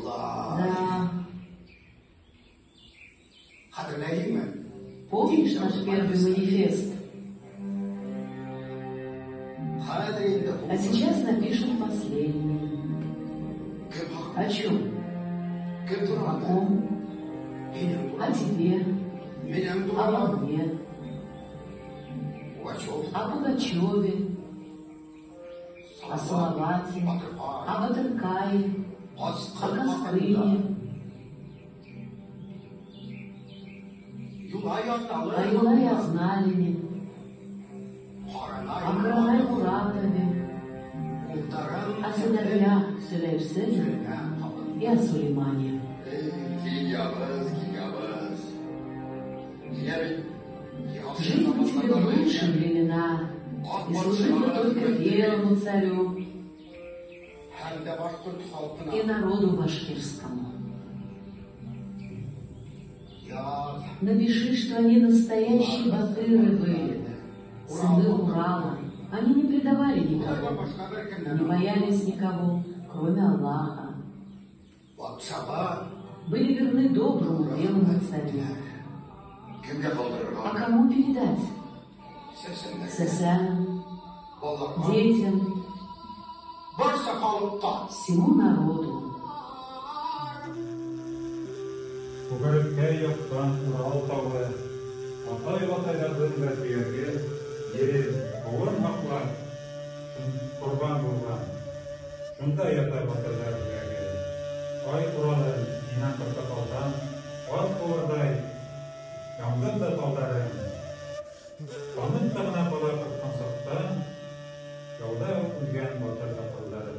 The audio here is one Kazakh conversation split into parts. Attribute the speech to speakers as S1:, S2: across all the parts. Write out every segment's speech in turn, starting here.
S1: Да. Помнишь наш первый манифест? А сейчас напишем последний. О чем? О ком? О тебе? Обо мне? О Пугачеве? О Салавате? О Батыркае? О Кострыне? О Юлае Ознарине? О Каранай Муратове? О сыновьях Сüleyf'sin и о Сулеймане. Жить бы тебе в лучшие времена и служить бы только верному царю и народу башкирскому. Напиши, что они настоящие батыры были, сыны Урала. Они не предавали никого, не боялись никого, кроме Аллаха. Были верны доброму, белому царю. А кому передать? Сесянам, детям, всему народу.
S2: Күгәрәккә яктан Урал тауы, атай-атайлардан тәрбиягә, ерен, авыр хаклар, корбан булган. Шунда ята батырлар бергә. Ай Уралын инан кырталдан, ат куырдай, яңгыр да талдарын. Канын тагына бала кырткан сакта, яуда үлгән батыр батырлары.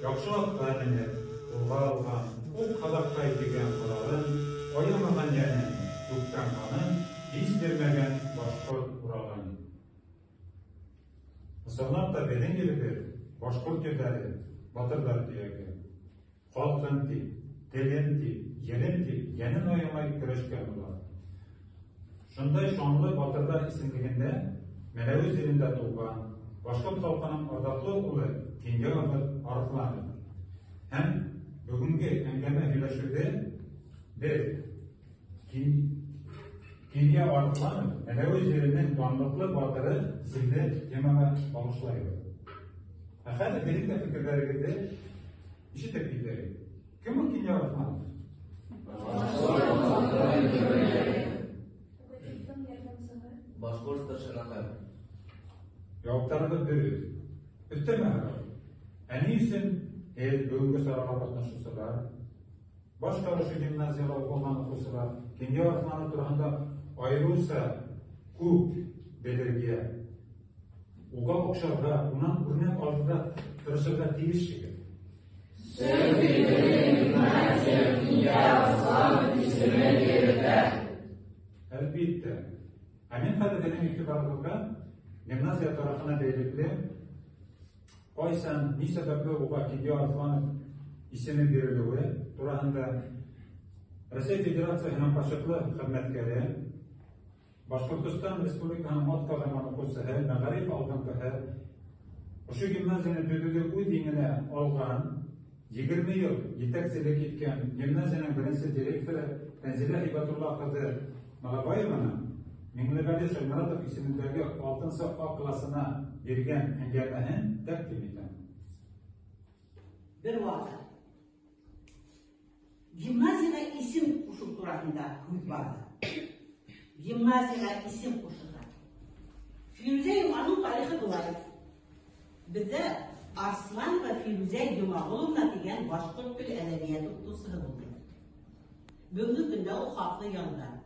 S2: Яхшылыкка менеп, улга алган, ул кадаккай дигән Уралын, Oyamagan yerin, tuktan kanın, hiç vermegen Başkurt Ural'ın. Mısırlar da dediğin gibi Başkurt yerleri, Batırlar diyege. Halkın ti, telin ti, yerin ti, yenin oyamayıp kırışken olar. Şunday şanlı Batırlar isimliğinde Meleviz dilinde tuğan, Başkurt halkının ardaklı ulu Kinge arıklanır. Hem bugünkü engeme hileşirde bir Kinge arıklanır. Meleviz dilinin varlıklı batırı zilde yememe alışlayır. Hadi benim de fikirleri gibi işi tepkileri. Kim o Kinge arıklanır?
S3: Başkurt starşınaklar.
S2: Yavuklarında biri. Üsteme. En iyisin bölge sarığa katlaşırsalar, başkalışı gimnaziyalar okulan okursalar, Kinge arıklanır durağında ayrılsa kuk belirgiye, uğa okşarda, unan ürünen altıda tırışırda değiş gibi. Elbette. Amin kadedenin iktidarlıkta gimnaziya tarafına belirli Oysan, ne sebeple uğa Kinge arıklanır ismi verildiği durağında Rusya Federasyası'nın başlıklı hizmetkari, Başkurtistan Respublikası'nın ot kahramanı kursağı, Megarif algıntığı, şu gimnaziyanın düdüğü bu dinine algan, 20 yıl yetekçilik etken gimnaziyanın birinci direktörü Tenzile Hibatullah kızı Malabayeva'nın Minglibali Şelmaratov ismindeki 6. A klasına girgen engellerini takdim eden.
S4: Bir vakit gimnaziyada isim kuşu turasında hüküm vardı. Gimnaziyada isim kuşuda. Firuze Yuman'ın tarihi dolayı bize Arslan ve Firuze Yumağoğlu'na diyen Başkurt Dil Edebiyatı kutusu buldu. Bugün günde o haklı yanında.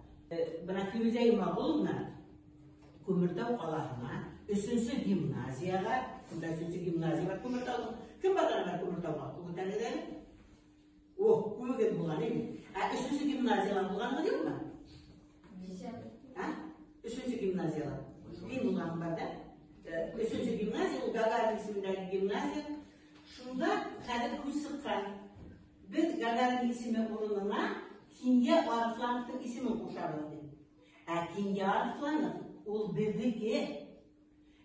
S4: Bana Firuze Yumağoğlu'na Kumurtav Kalahına, 3. gimnaziyada, 3. gimnaziyada Kumurtav, kim bakanlar Kumurtav'a? Kumurtav edelim? Oh, kumu gibi bulan değil mi? 3. gimnaziyalar bulan değil mi? 3. gimnaziyalar. Değil bulan var da. 3. gimnaziya, Gagarin ismindeki gimnaziya. Şunda kadir kuş sıkkan. Biz Gagarin ismi olununa Kinge Arıklanık'ın ismi kuşarıldı. Kinge Arıklanık, o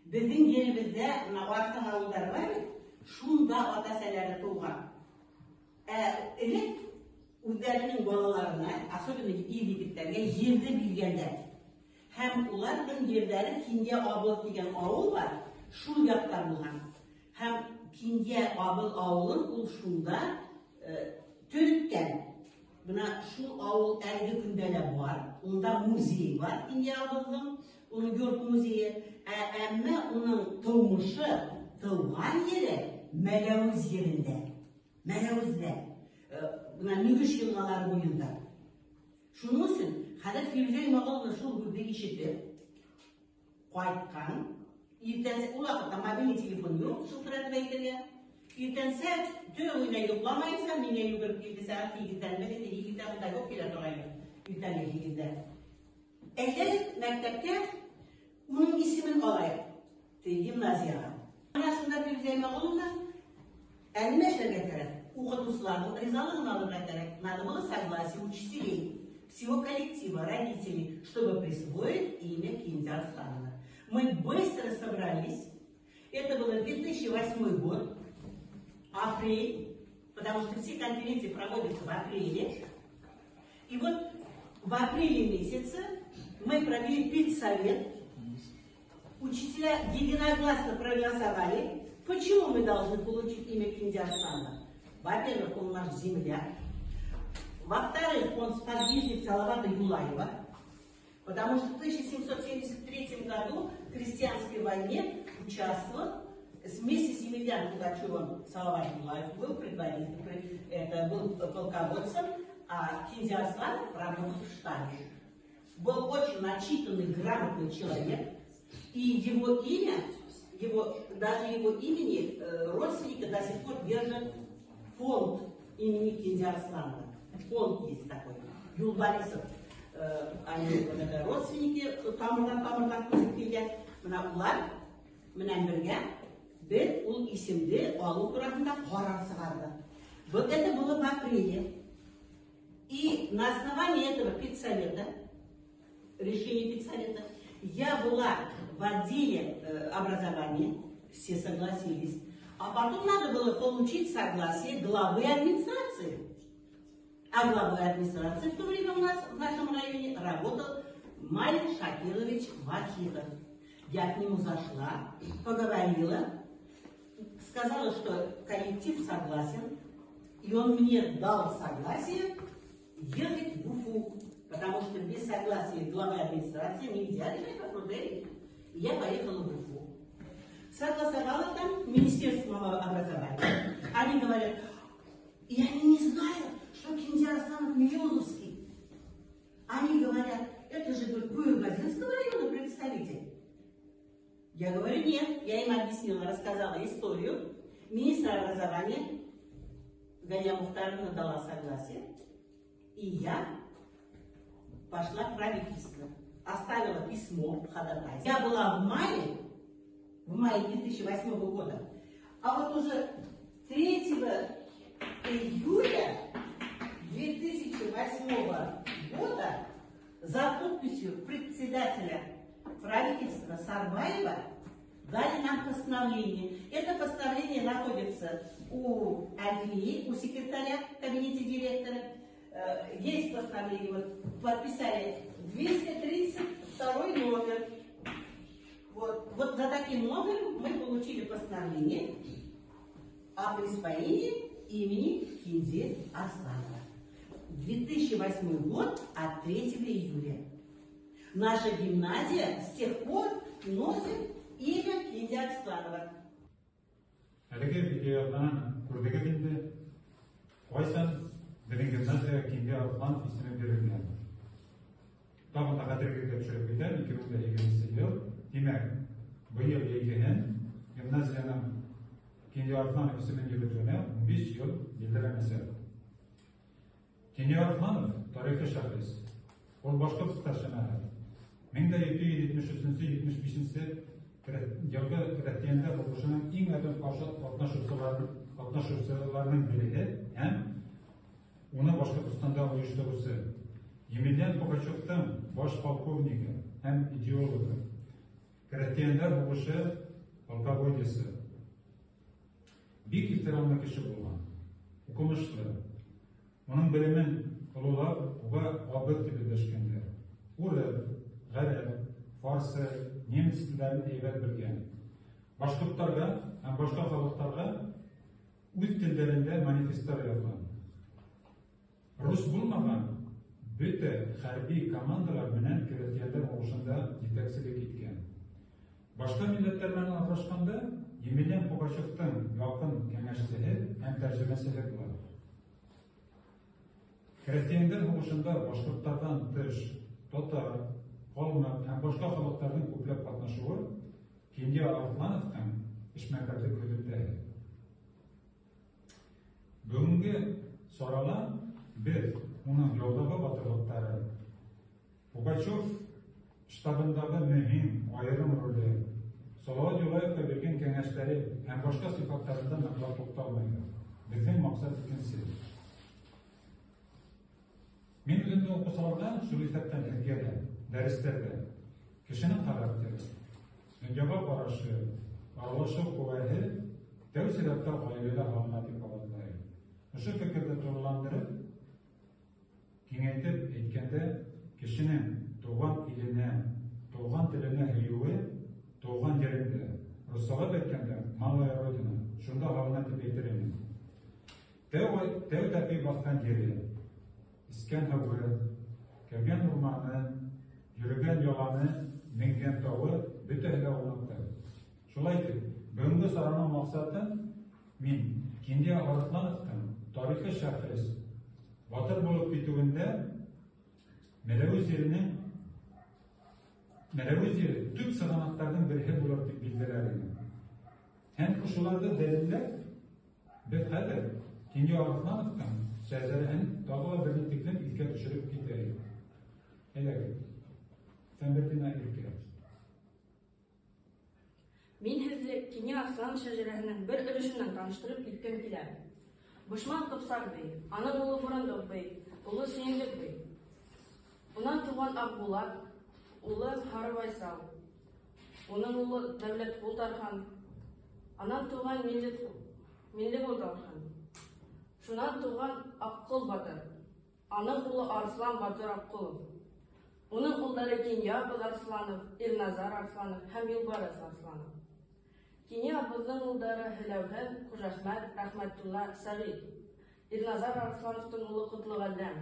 S4: bizim yerimizde Arıklan ağızları var mı? Şunda ataseleri tuğan. Elek üzerinin balalarına, особенно il yigitlerine yerde bilgenler. Hem ulardan yerleri Kinge Abıl degen avul var, şu yaktan bulan. Hem Kinge Abıl avulun ulşunda törükken. Buna şu avul ergi gündele var, onda müziği var Kinge Abıl'ın, onu görüp müziği. Ama onun doğmuşu, doğan yeri Melevuz yerinde. Melevuz'da. Buna nügüş yılmalar boyunda. Şunun için, hadi Firuze İmamoğlu'nun şu gülde işiti, koytkan, irtense, o vakitte mobilni telefon yok, şu sırada bekleriye. İrtense, tövüne yoklamayınsa, mine yukarı girdi, saat yigitten, dedi, yigitten da yok bile doğayı, irtenle yigitten. Mektepte, onun ismin olayı, gimnaziyaga. Anasında Firuze İmamoğlu'ndan, 55 getirir. Укутусларның ризалыгын алырга кирәк. Надо было согласие учителей, всего коллектива, родителей, чтобы присвоить имя Киндия Арсланова. Мы быстро собрались. Это было 2008 год, апрель, потому что все конференции проводятся в апреле. И вот в апреле месяце мы провели педсовет. Учителя единогласно проголосовали, почему мы должны получить имя Киндия Арсланова. Во-первых, он наш земляк. Во-вторых, он сподвижник Салавата Юлаева. Потому что в 1773 году в крестьянской войне участвовал вместе с Емельяном Пугачевым. Салават Юлаев был предводителем, это был полководцем, а Киндия Арсланов работал в штабе. Был очень начитанный, грамотный человек. И его имя, даже его имени родственники до сих пор держат фонд имени Киндия Арсланова. Фонд есть такой. Юл Борисов, они родственники, тамырдан көзіп келген. Мына улар, менен бірге, бір ул исемді алу турасында қарар шығарды. Вот это было в апреле. И на основании этого педсовета, решения педсовета, я была в отделе образования, все согласились. А потом надо было получить согласие главы администрации. А главой администрации в то время у нас в нашем районе работал Малик Шакирович Вахидов. Я к нему зашла, поговорила, сказала, что коллектив согласен, и он мне дал согласие ехать в Уфу, потому что без согласия главы администрации нельзя решать вопрос. И я поехала в Уфу. Согласовала там Министерство образования. Они говорят, и они не знают, что Киндия Арсланов Милозовский. Они говорят, это же Куйгазинского района представитель. Я говорю, нет. Я им объяснила, рассказала историю. Министр образования Галия Мухтаровна дала согласие. И я пошла в правительство. Оставила письмо ходатайства. Я была в мае 2008 года. А вот уже 3 июля 2008 года за подписью председателя правительства Сарбаева дали нам постановление. Это постановление находится у Альфии, у секретаря в кабинете директора. Есть постановление, вот, подписали 232 номер. Вот за таким номером мы получили постановление о присвоении имени Киндии Арсланова. 2008 год, от 3 июля. Наша гимназия с тех пор носит имя Киндия Арсланова.
S2: Әлеге видеодан көрдегі енді қойсан біздің гимназия Киндия Арсланов исемі берілген. Тағы да қадірге түсіріп кетер, 2020 жыл. Демек, биыл егеген гимназияның Киндия Арсланов исемін берілгеніне 15 жыл елдірәмесі. Киндия Арсланов тарихи шәхес. Ол Башқұртстан шәһәрі. 1773-75 жылғы Крәттиянда болушының ең әдім қатнашушыларының бірі һәм оны Башқұртстанда ойыштырусы. Емельян Пугачевтың баш полковнигі һәм идеологы. Крәттиянда болушы полководесі. Бик ихтирамлы кеше болған. укымышлы. Onun bilimin ululab, uga abid gibi döşkünler. Uruk, Garip, Farsı, Nemis tillerini eybet bilgen. Başkırtlarga, hem başka halklarga üç tillerinde manifestler yazılan. Rus bulmagan, bütün harbi komandalar bilen Krestiyanlar oluşunda yeteksilik etken. Başka milletlerle araşkanda Emilian Pugaçev'tin yakın kengeçliği hem tercümesi var. Krestiyanlar oluşunda Başkırtlardan dış, Tatar, Polmak hem başka halkların köplep katnaşığı Kendiya Artlanov'tan işmekarlık hüdütte. Bugünkü sorulan bir, onun yoldaki batırlıkları. Pugaçev ştabındaki mühim ayrım rolü, Salavat Yolayev'da bilgen kengeçleri hem başka sıfatlarında nakla toktalmaydı. Bizim maksat ikincisi. Men üzerinde okusalarda sülüsetten ilgili, derslerde, kişinin karakteri, öncebe paraşı, arlaşık kuvveti, tevsilatta gayrıyla halınatı kavatlayı. Şu fikirde turulandırıp, kengeytip etkende kişinin doğan iline, doğan diline hüyüğü, doğan yerinde, Rusağa betkende, malaya rodina, şunda halınatı beytirenin. Dev tepi baskan yeri, İsken havuğu, kevgen urmanı, yürügen yolanı, mengen tağı, bütühle olmakta. Şulaydı, bugünkü sarının maksatı, min, Kendiya Artlanov'tan, tarihi şahıs, batır bulup bituğunda, Melevuz yeri tüm sığanaklardan biri bulup bildilerini. Hem koşullarda deliller, bir kadar, Kendiya Artlanov'tan, Sezer'in dağla birlikten ilke düşürüp gitti. Hele sen bildiğine ilke.
S5: Мен һеҙҙе Кения Арслан шәжәрәһенең бер өлөшөнән таныштырып киткем килә. Бышман Ҡыпсар бей, аның улы Фурандов бей, улы Сөйөнлөк бей. Унан туған Аҡбулат, улы Һары Байсал, уның улы Дәүләт Ҡултархан, анан туған Милле Ҡултархан. Шунан туған Аҡҡол Батыр, аның улы Арслан Батыр Аҡҡолов. Уның улдары Кеньябыҙ Арсланов, Ирназар Арсланов һәм Юлбарыс Арсланов. Кеньябыҙҙың улдары Һеләүһен, Ҡужәхмәт, Рәхмәтулла, Сәғит. Ирназар Арслановтың улы Ҡотлоғәлләм.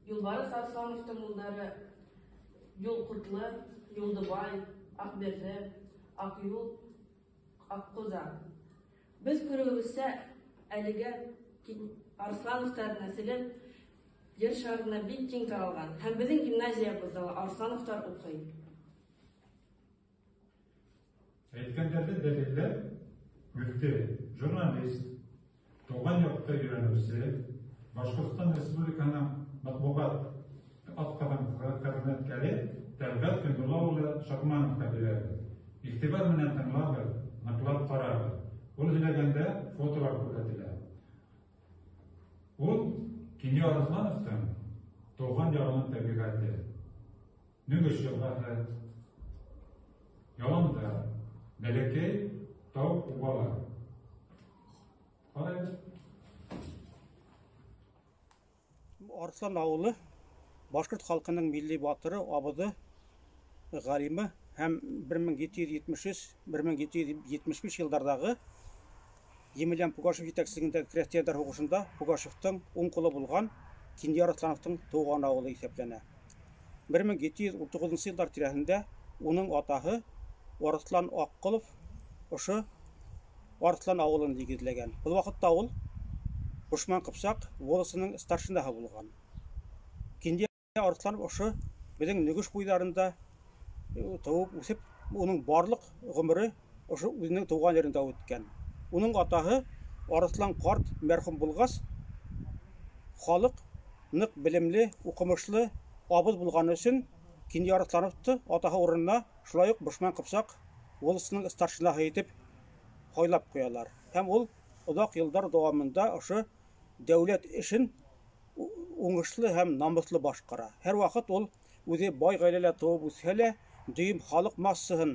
S5: Юлбарыс Арслановтың улдары Юлҡутлы, Юлдыбай, Аҡберҙе, Аҡюл, Аҡҡуза. Беҙ күреүебеҙсә, әлегә Арслановтар нәҫеле Ер шарына бик киң таралған. Һәм беҙҙең гимназиябыҙҙа ла Арслановтар уҡый.
S2: Әйткәндәрҙе дәлилләп, мөфти, журналист, тыуған яҡта өйрәнеүсе, Башҡортостан Республикаһының матбуғат атҡаҙан хеҙмәткәре Тәлғәт Көнбулла улы Шакмановҡа бирәбеҙ. Иғтибар менән тыңлағыҙ, ныҡлап ҡарағыҙ. Ул һөйләгәндә фотолар күрһәтелә. Ул Кения Арслановтың туған яғының тәбиғаты, Нүгеш йылғаһы, яланда, бәләкәй тау убалар. Ҡарайбыҙ.
S6: Арслан ауылы башҡорт халҡының милли батыры, абыҙы, ғалимы һәм 1773-1775 йылдарҙағы Емельян Пугашев етәкселегендәге крәҫтиәндәр һуғышында Пугашевтың уң ҡулы булған Кения Арслановтың тыуған ауылы иҫәпләнә. 1739 йылдар тирәһендә уның атаһы Арыҫлан Аҡҡолов ошо Арыҫлан ауылын нигеҙләгән. Был ваҡытта ул Бушман Ҡыпсаҡ волосының старшинаһы булған. Кения Арыҫланов ошо беҙҙең Нөгөш буйҙарында тыуып үҫеп, уның барлыҡ ғүмере ошо үҙенең тыуған ерендә үткән. Уның атаһы Арыҫлан ҡарт мәрхүм булғас, халыҡ ныҡ белемле, уҡымышлы, абыҙ булғаны өсөн Кения Арыҫлановты атаһы урынына шулай уҡ Бушман Ҡыпсаҡ волосының старшинаһы итеп һайлап ҡуялар. Һәм ул оҙаҡ йылдар дауамында ошо дәүләт эшен уңышлы һәм намыҫлы башҡара. Һәр ваҡыт ул үҙе бай ғаиләлә тыуып үҫһә лә, дөйөм халыҡ массаһын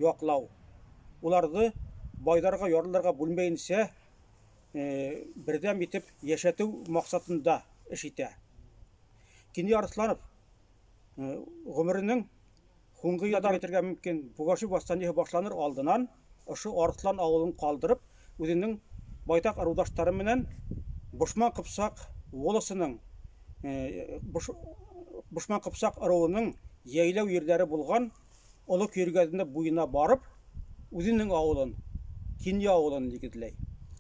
S6: яҡлау, уларҙы байдарға, ярлыларға бүлмәйенсә бердәм итеп яшәтү максатында эш итә. Кинди Арсланов гомеренең хуңгы ядар әйтергә мөмкин, Пугашев восстаниеһы башланыр алдыннан ошо Арслан авылын калдырып, үзенең байтак ырудаштары менән Бушман Кыпсак волосының Бушман Кыпсак ыруының яйлау ерләре булган Олы Көйргәденә буена барып, үзенең авылын, Кинди авылын дигетләй.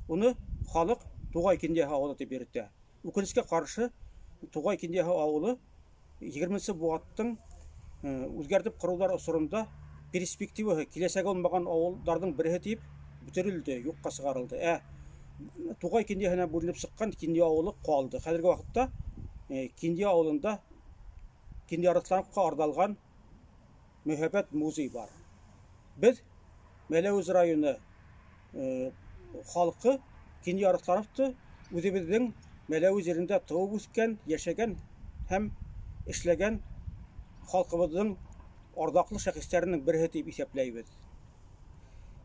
S6: Уны халык Тугай Кинди авылы дип йөртә. Үкенечкә каршы Тугай Кинди авылы 20 буаттың үзгәртеп корулар осырында перспективаһы киләсәгә булмаган авылларның бере дип бөтерелде, юкка чыгарылды. Тугай Киндиһенә бүленеп чыккан Кинди авылы калды. Хәзерге вакытта Кинди авылында Кинди Арслановка ардалган Мөхәббәт музей бар. Без Мәләвез районы халкы Кинди Арслановты үзебезнең Мәләвез җирендә туып үскән, яшәгән һәм эшләгән халкыбызның ардаклы шәхесләренең бере дип исәпләйбез.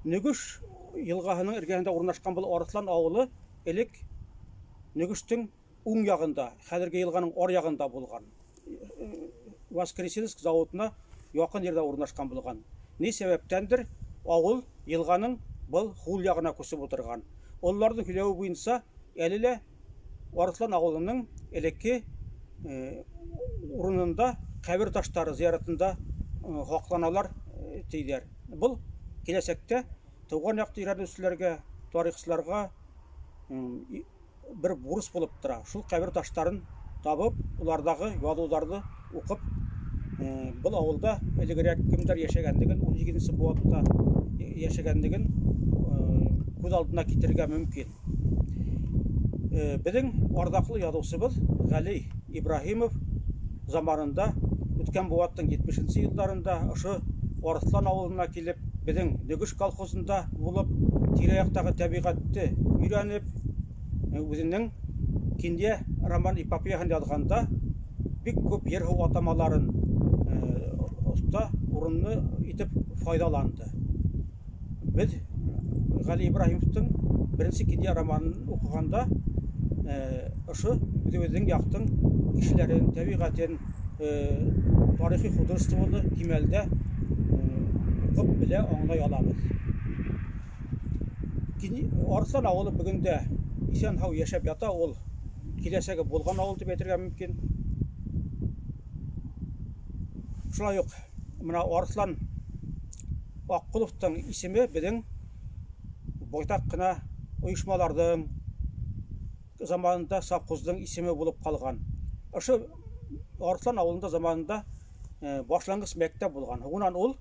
S6: Нөгеш елгаһының эргәһендә урнашкан бу Арслан авылы элек Нөгештең уң ягында, хәзерге елганың ар ягында булган. Воскресенск заводына якын җирдә урнашкан булган. Ни сәбәптәндер авыл елганың был хул ягына күсеп утырган. Олларның сөйләве буенча, әле Арслан авылының элекке урынында кабер таштары зияратында хакланалар тидер. Бу киләсәктә туган як тирәнүчләргә, тарихчыларга бер бурыс булып тора. Шул кабер таштарын табып, улардагы язуларны укып, бу авылда элегрәк кемдер яшәгәнлеген, 17 буатта яшәгәнлеген күз алдына китергә мөмкин. Безнең ардаклы язучыбыз Гали Ибраһимов заманында үткән буаттың 70 елларында ошо Арслан авылына килеп, безнең Нөгеш колхозында булып, тирә-яктагы табигатьте өйрәнеп, үзенең Кинди роман эпопеяһын язганда бик күп ер һау атамаларын оста урынны итеп файдаланды. Без Гали Ибраһимовтың беренче Кинди романын укыганда ошо үзебезнең яктың кешеләрен, табигатен, тарихи художествоны кимәлдә укып белә, аңлай алабыз. Арслан авылы бүгендә исән-һау яшәп ята, ул киләсәге булган авыл дип әйтергә мөмкин. Шулай ук менә Арслан Аккуловтың исеме безнең байтак кына оешмаларның заманында совхоздың исеме булып калган. Ошо Арслан авылында заманында башлангыч мәктәп булган. Унан ул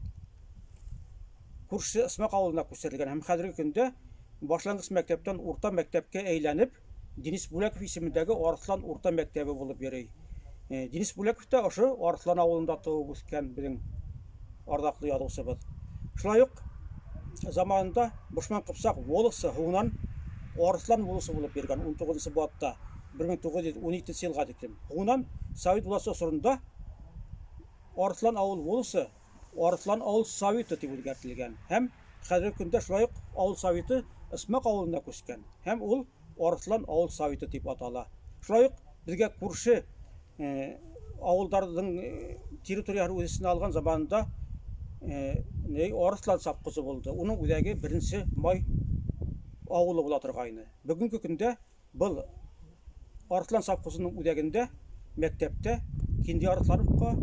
S6: күрше Исмак авылына күчерелгән һәм хәзерге көндә башлангыч мәктәптән урта мәктәпкә әйләнеп, Денис Бүләков исемендәге Арслан урта мәктәбе булып йөри. Денис Бүләков та ошо Арслан авылында туып үскән безнең ардаклы язучыбыз. Шулай ук заманында Бушман Кыпсак волосы һуңнан Арслан волосы булып йөргән 19 буатта 1912 елга тиклем. Һуңнан Совет власты осырында Арслан авыл волосы Арслан авыл советы дип үзгәртелгән. Һәм хәзерге көндә шулай ук авыл советы Исмак авылына күчкән. Һәм ул Арслан авыл советы дип атала. Шулай ук безгә күрше авылларның территориясын үзенә алган заманында Арслан совхозы булды. Уның үзәге 1 май авылы була торгайны. Бүгенге көндә бу Арслан совхозының үзәгендә мәктәптә Кинди Арслановка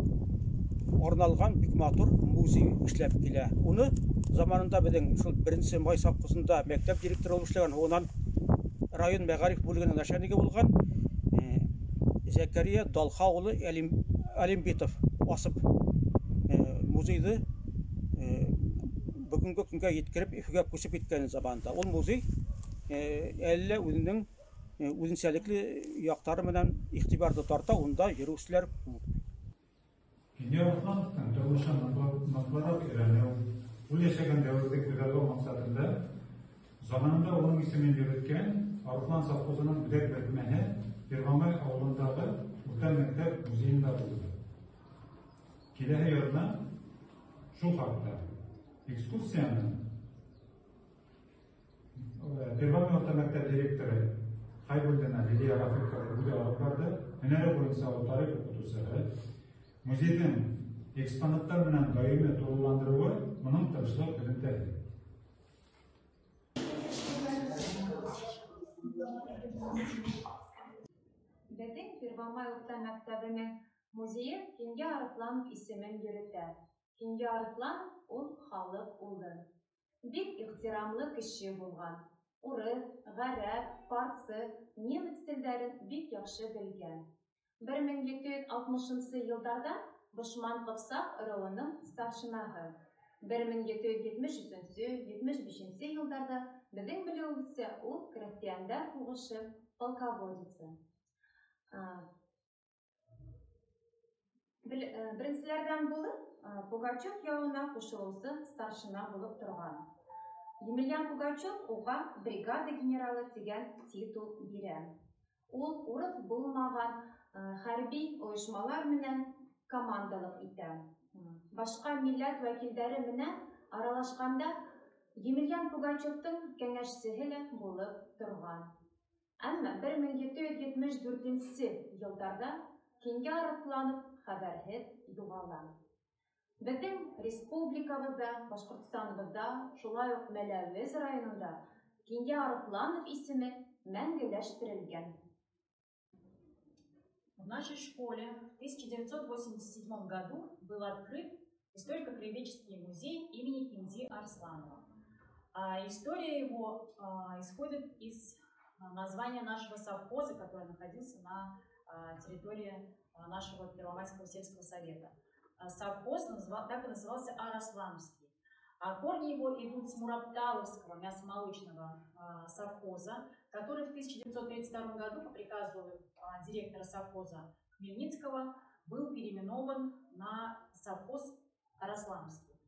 S6: арналган бик матур музей эшләп килә. Уны заманында безнең шул 1 май совхозында мәктәп директоры булып эшләгән, онан район мәгариф бүлегенең начальнигы булган Зәкәрия Далха улы Алимбетов асып музейды бүгенге көнгә yetkirib Өфөгә күчеп киткән заманда. Ул музей әллә үзенең үзенчәлекле яктары менән игътибарды тарта, унда йөрүчеләр күп.
S2: Кинди Арслановтың тормышын натларак өйрәнү, ул яшәгән дәврдә күзәтү максатында заманында оның исемен йөрткән Арслан совхозының үзәк бөлмәһе Первомай авылындагы урта мәктәп музейында булды. Киләһе елда шул хакта экскурсияны Первомай орта мәктәп директоры Хайбулдина Лидия Рафиковна бүге алып барды. Һөнәре буенча тарих укытучысы. Музейдің экспонаттар менән даими тулыландыруы моның тырышлык өлемтәге.
S7: Безнең Первомай урта мәктәбенең музее Кинги Арысланов исемен йөрөтә. Кинги Арысланов ул халык улы. Бик ихтирамлы кеше булган. Урыс, гарәп, фарсы, немец телләрен бик яхшы белгән. 1760 елларда Бушман Кыпсак ыруының старшинасы. 1773-75 елларда безнең белүебезчә ул крестьяндар сугышы полководецы. Беренчеләрдән булып Пугачев явына кушылусы старшина булып торган. Емельян Пугачев уга бригада генералы дигән титул бирә. Ул урыс булмаган хәрби оешмалар менән командалык итә. Башка милләт вәкилләре менән аралашканда Емельян Пугачевтың кәңәшчесе булып торган. Әмма 1774 елларда Кинги Арысланов хәбәрһез югала. Безнең республикабызда, Башкортстаныбызда, шулай ук Мәләвез районында Кинги Арысланов исеме мәңгеләштерелгән.
S8: В нашей школе в 1987 году был открыт историко-краеведческий музей имени Кинги Арсланова. История его исходит из названия нашего совхоза, который находился на территории нашего Первомайского сельского совета. Совхоз так и назывался Араслановский. А корни его идут с Мурапталовского мясомолочного совхоза, который в 1932 году по приказу директора совхоза Хмельницкого был переименован на совхоз Араслановский.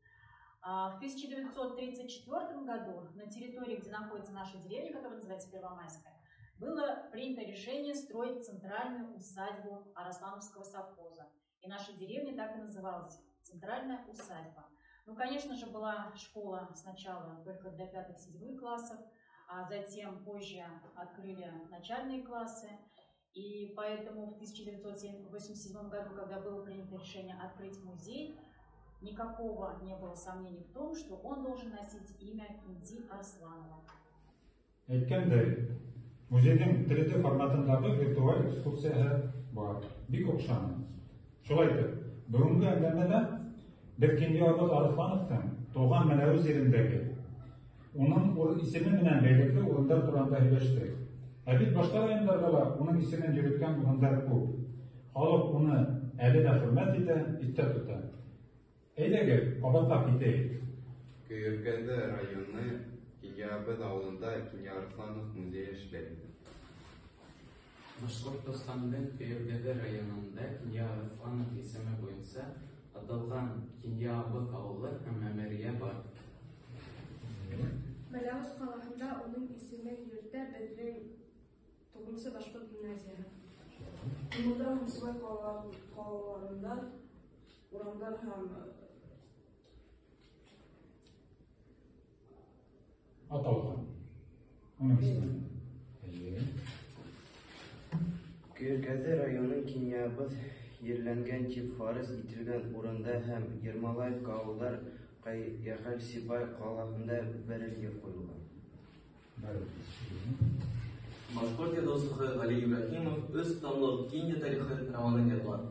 S8: В 1934 году на территории, где находится наша деревня, которая называется Первомайская, было принято решение строить центральную усадьбу Араслановского совхоза. И наша деревня так и называлась – Центральная усадьба. Ну, конечно же, была школа сначала только для 5-7 классов, а затем позже открыли начальные классы. И поэтому в 1987 году, когда было принято решение открыть музей, никакого не было сомнений в том, что он должен носить имя Кинги Арсланова.
S2: Музейдің 3D форматындағы виртуаль экскурсиясы бар. Бик оқшаны. Шулайтып, бүгінгі әңгәмәдә без Кинги Арыслановтың туган Мәләвез җирендәге, оның исеме менән бәйлекле урындар турында һөйләштек. Ә бит башка районнарда да оның исемен йөрткән урындар күп. Халык уны әле дә хөрмәт итә, иттә тота. Әйдәгез, кабатлап китәйек.
S9: Көйөркәле районы Кинги авылында Кинги Арысланов музейы эшләй.
S3: Башкортстанның Көйөркәле районында Кинги Арысланов исеме буенча аталган Кинги авылы һәм мәмәрия бар.
S5: Мәләвез каласында оның исемен йөртә безнең Тугымсы башкорт гимназиясы.
S10: Мудар муниципаль калаларында урамдар һәм
S2: Аталган. Оның исеме.
S3: Көйөркәле районының Кинябыз ерләнгән тип фарыз ителгән урында һәм Ермолаевка авыллар Ягәл Сибай каласында бәрелгә куелган.
S11: Башкортия достухы Али Ибрахимов өз томлык Кинги тарихы романын язган.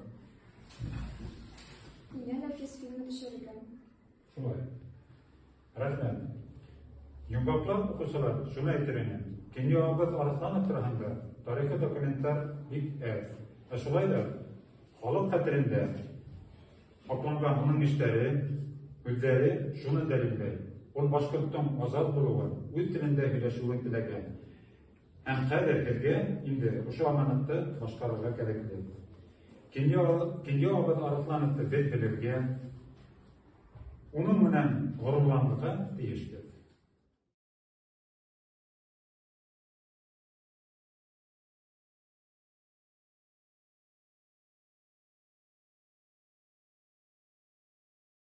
S7: Менә Нәфис фильмы төшерелгән.
S2: Шулай. Рәхмәт. Йомгаклап укучылар, шуны әйтермен. Кинги Арысланов турында тарихи документтар бик әз. Ә шулай да халык хәтерендә акланган уның эшләре, үзләре шуны дәлилләй. Ул башкорттың азат булуын, үз телендә һөйләшүен теләгән. Һәм хәзер һезгә инде ошо аманатты башкарырга кирәкле. Кинги Арыслановты без белергә, уның менән горурланырга тиешбез.